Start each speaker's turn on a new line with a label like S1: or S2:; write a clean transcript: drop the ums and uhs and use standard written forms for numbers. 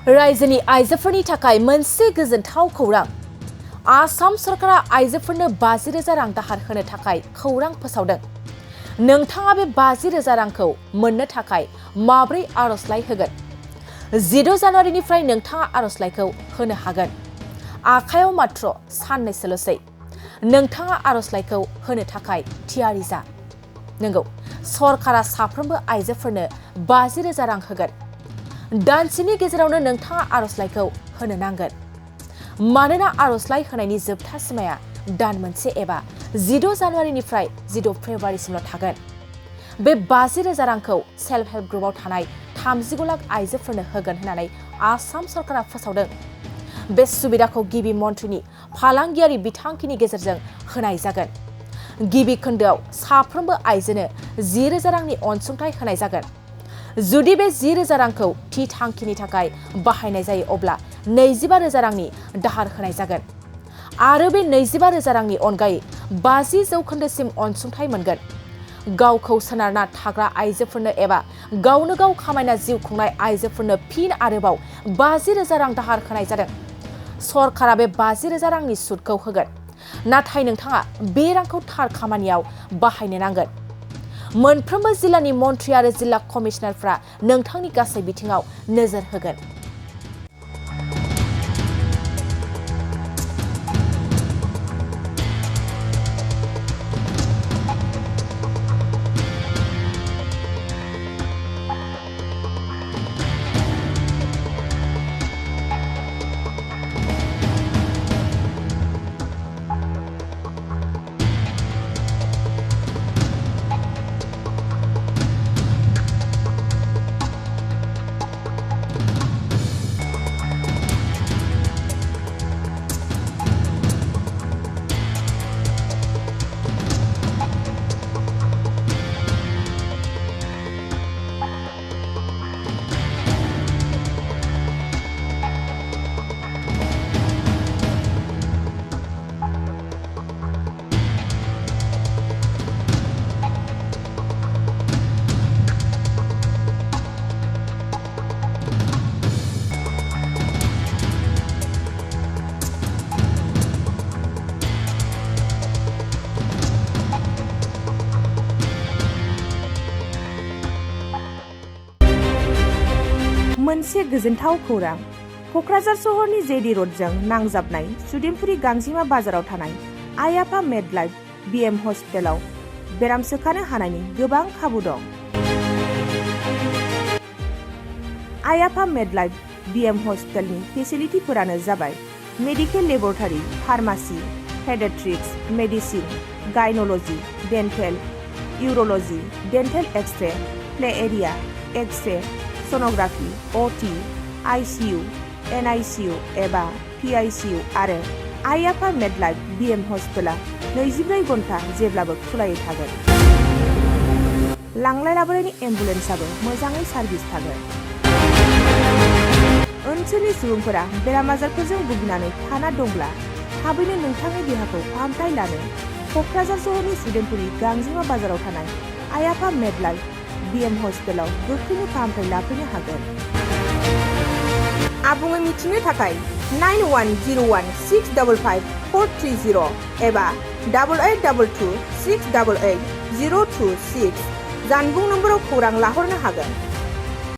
S1: रायजोनि आइजोफोरनि थाखाय मोनसे गोजोनथाव खौरां। आसाम सरकारा आइजोफोरनो 50,000 रां दाहार होनो थाखाय खौरां फोसावदों। नोंथाङा बे 50,000 रांखौ मोननो थाखाय माब्रै आर'जलाइ होगोन? 16 जानुवारिनिफ्राय नोंथाङा आर'जलाइखौ होनो हागोन। आखायाव मात्र साननैसोल'सै। नोंथाङा आर'जलाइखौ होनो थाखाय थियारि जा। नंगौ, सरकारा साफ्रोमबो आइजोफोरनो 50,000 रां होगोन। दानसेनि गेजेरावनो नोंथाङा आर'जलाइखौ होनो नांगोन। मानोना आर'जलाइ होनायनि जोबथा सिमाया दान मोनसे एबा 16 जानुवारिनिफ्राय 16 फेब्रुवारिसिमल' थागोन। बे 50,000 रांखौ सेल्फ हेल्प ग्रुपआव थानाय 35 लाख आइजोफोरनो होगोन होननानै आसाम सरकारा फोसावदों। बे सुबिदाखौ गिबि मन्थ्रिनि फालांगियारि बिथांखिनि गेजेरजों होनाय जागोन। गिबि खोन्दोआव साफ्रोमबो आइजोनो 10,000 रांनि अनसुंथाइ होनाय जागोन। जुदि बे 10,000 रांखौ थि थांखिनि थाखाय बाहायनाय जायो अब्ला 25,000 रांनि दाहार होनाय जागोन। आरो बे 25,000 रांनि अनगायै 50% अनसुंथाइ मोनगोन। गावखौ सोनारना थाग्रा आइजोफोरनो एबा गावनो गाव खामायना जिउ खुंनाय आइजोफोरनो फिन आरोबाव 50,000 रां दाहार होनाय जादों। सरकारा बे 50,000 रांनि सुदखौ होगोन। नाथाय नोंथाङा बे रांखौ थार खामानियाव बाहायनो नांगोन। मोनफ्रोमबो जिल्लानि मन्थ्रि आरो जिल्ला कमिशनारफ्रा नोंथांनि गासै बिथिङाव नोजोर होगोन।
S2: मोनसे गोजोनथाव खौरां। क'क्राझार सहरनि जेडि र'डजों नांजाबनाय सुदेमपुरि गांजिमा बाजाराव थानाय आइ आफा मेडलाइफ बिएम हस्पिटालाव बेराम सोखानो हानायनि गोबां खाबु दं। आइ आफा मेडलाइफ बिएम हस्पिटालनि फेसिलिटिफोरानो जाबाय medical laboratory, pharmacy, paediatrics, medicine, gynaecology, dental, urology, dental x-ray, play area, x-ray, sonography, OT, ICU, NICU एबा पिआइसिइउ आरो आइ आफा मेडलाइफ बिएम हस्पिटाला 24 घन्टा जेब्लाबो खुलायै थागोन। लांलाय लाबोलायनि एम्बुलेन्सआबो मोजाङै सार्भिस थागोन। ओनसोलनि सुबुंफोरा बेराम आजारफोरजों भुगिनानै थाना दंब्ला थाबैनो नोंथांनि देहाखौ फाहामथाय लानो क'क्राझार सहरनि सुदेमपुरि गांजिमा बाजाराव थानाय आइ आफा मेडलाइफ बिएम हस्पिटालाव गोख्रैनो फाहामथाय लाफैनो हागोन। आबुङै मिथिनो थाखाय 9101655430 एबा 8822 688 026 जानबुं नम्बराव खौरां लाहरनो हागोन।